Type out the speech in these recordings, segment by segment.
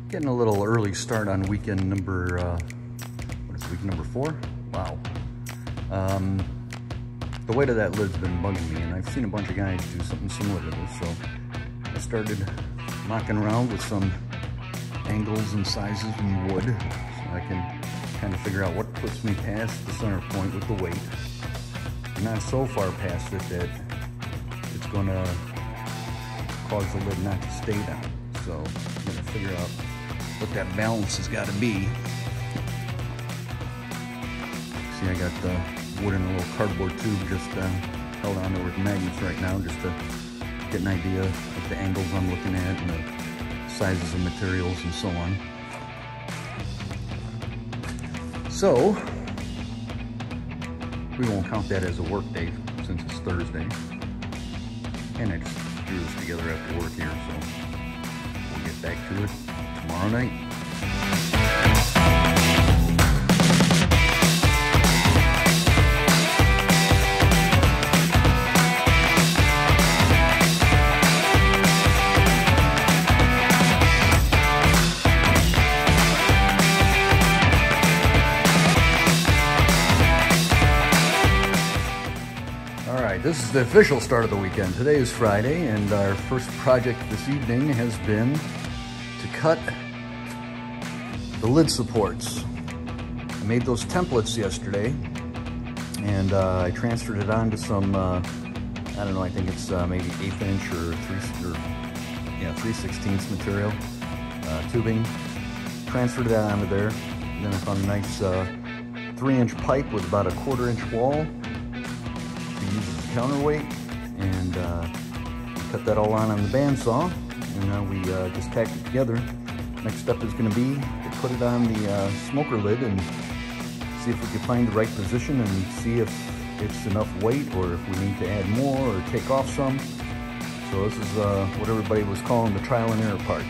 Getting a little early start on weekend number, what is it, week number 4? Wow. The weight of that lid's been bugging me, and I've seen a bunch of guys do something similar to this, so I started knocking around with some angles and sizes in wood, so I can kind of figure out what puts me past the center point with the weight. I'm not so far past it that it's going to cause the lid not to stay down, so I'm going to figure out what that balance has got to be. See, I got the wood in a little cardboard tube just held on there with magnets right now, just to get an idea of the angles I'm looking at and the sizes of materials and so on. So, we won't count that as a work day since it's Thursday. And I just drew this together after work here, so we'll get back to it tomorrow night. This is the official start of the weekend. Today is Friday, and our first project this evening has been to cut the lid supports. I made those templates yesterday, and I transferred it onto some, I don't know, I think it's maybe 1/8 inch or 3/16 material, tubing. Transferred that onto there, and then I found a nice 3-inch pipe with about a 1/4 inch wall. Counterweight, and cut that all on the bandsaw, and now we just tacked it together. Next step is going to be to put it on the smoker lid and see if we can find the right position and see if it's enough weight or if we need to add more or take off some. So this is what everybody was calling the trial and error part.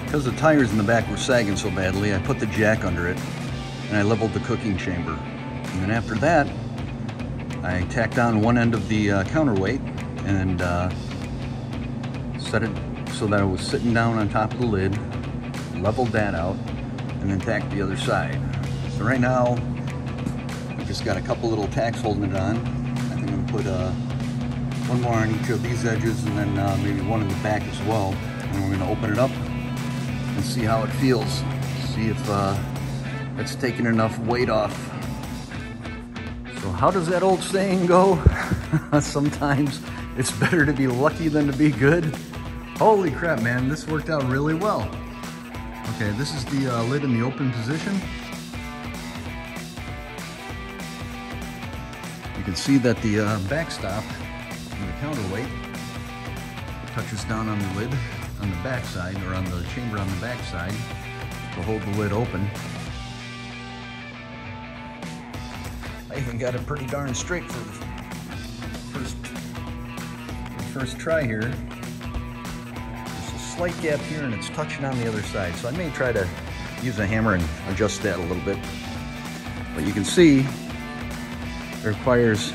Because the tires in the back were sagging so badly, I put the jack under it and I leveled the cooking chamber. And then after that, I tacked on one end of the counterweight and set it so that it was sitting down on top of the lid, leveled that out, and then tacked the other side. So right now, I've just got a couple little tacks holding it on. I think I'm going to put one more on each of these edges and then maybe one in the back as well. And we're going to open it up and see how it feels. See if it's taking enough weight off. So how does that old saying go? Sometimes it's better to be lucky than to be good. Holy crap, man, this worked out really well. Okay, this is the lid in the open position. You can see that the backstop and the counterweight touches down on the lid on the back side, or on the chamber on the back side to hold the lid open. I even got it pretty darn straight for the first try here. There's a slight gap here and it's touching on the other side. So I may try to use a hammer and adjust that a little bit. But you can see it requires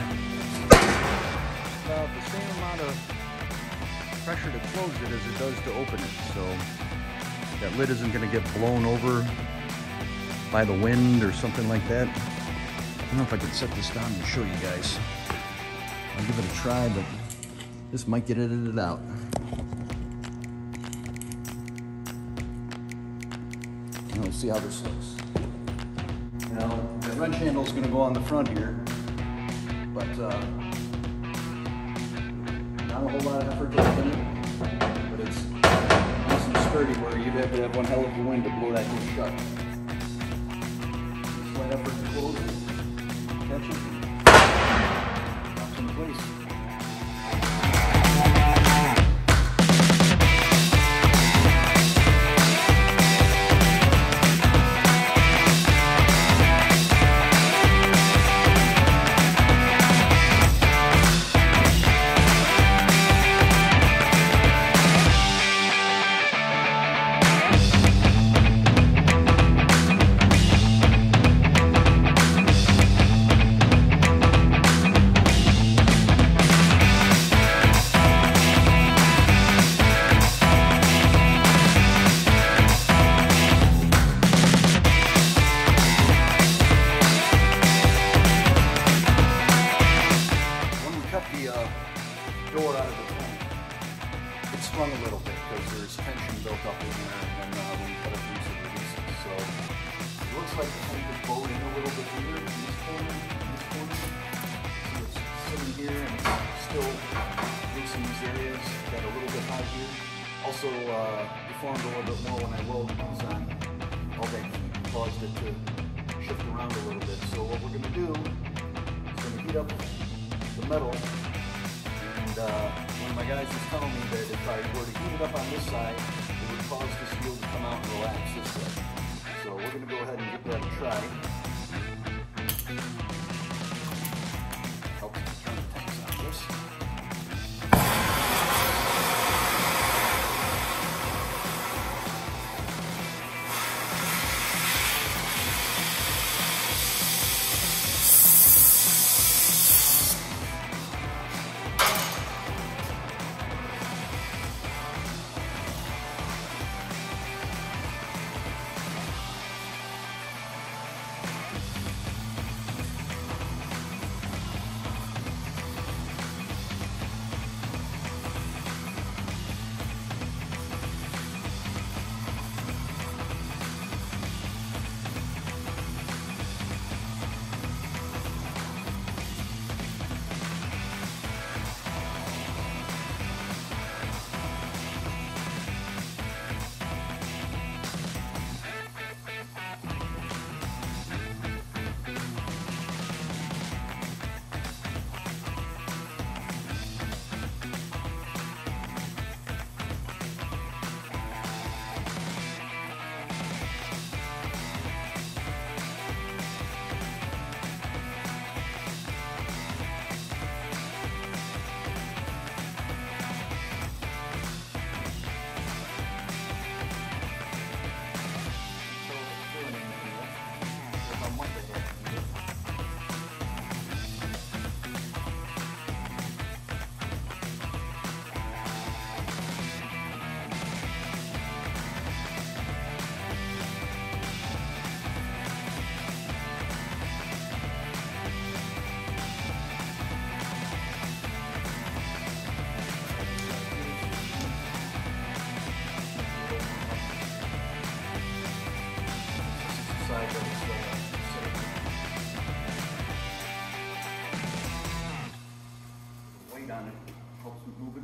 about the same amount of pressure to close it as it does to open it. So that lid isn't going to get blown over by the wind or something like that. I don't know if I could set this down and show you guys. I'll give it a try, but this might get edited out. And we'll see how this looks. Now, the wrench handle is going to go on the front here, but not a whole lot of effort to open it, but it's nice and sturdy where you'd have to have one hell of a wind to blow that thing shut. Slight effort to close it. Catch it, lock in place. door out of the tank, it sprung a little bit because there's tension built up in there, and then when you cut it loose, it releases. So it looks like the tank is bowed in a little bit here in this corner, and this corner. So it's sitting here and it's still loose in these areas. Got a little bit high here. Also deformed a little bit more when I welded these on. All that heat caused it to shift around a little bit. So what we're going to do is going to heat up the metal. And one of my guys was telling me that if I were to heat it up on this side, it would cause the steel to come out and relax this way. So we're going to go ahead and give that a try. Helps to turn the tanks on this. Weight on it helps me move it.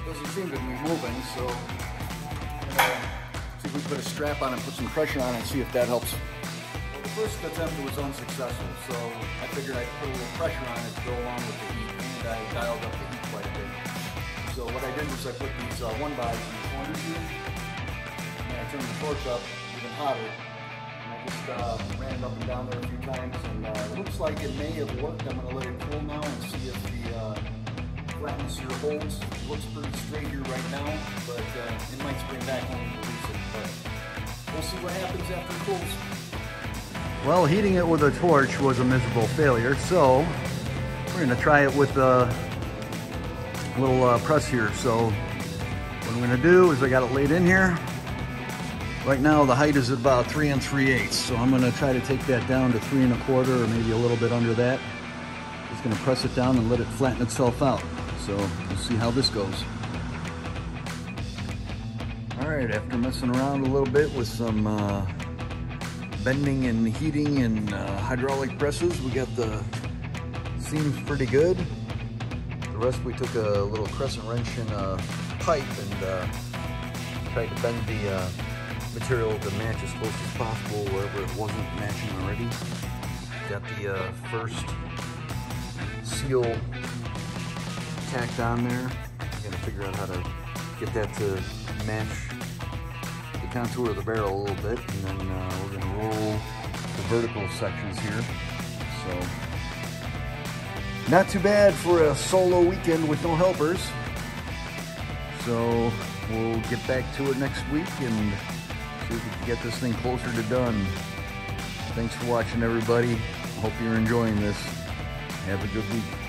Doesn't seem to be moving, so see if we put a strap on and put some pressure on it and see if that helps. Well, the first attempt was unsuccessful, so I figured I'd put a little pressure on it to go along with the heat, and I dialed up the heat quite a bit. So what I did was I put these 1-bys in the corners here, and I turned the torch up even hotter, and I just ran it up and down there a few times, and it looks like it may have worked. I'm going to let it cool now and see if the flatness here holds. It looks pretty straight here right now, but it might spring back when we release it. But we'll see what happens after it cools. Well, heating it with a torch was a miserable failure, so we're going to try it with a little press here. So what I'm going to do is I got it laid in here. Right now the height is about 3 3/8, so I'm going to try to take that down to 3 1/4 or maybe a little bit under that. Just going to press it down and let it flatten itself out. So we'll see how this goes. All right, after messing around a little bit with some bending and heating and hydraulic presses, we got the seams pretty good. The rest we took a little crescent wrench and a pipe and tried to bend the material to match as close as possible wherever it wasn't matching already. Got the first seal tacked on there. I'm gonna figure out how to get that to match the contour of the barrel a little bit, and then we're gonna roll the vertical sections here. So not too bad for a solo weekend with no helpers. So we'll get back to it next week and see see if we can get this thing closer to done. Thanks for watching, everybody. Hope you're enjoying this. Have a good week.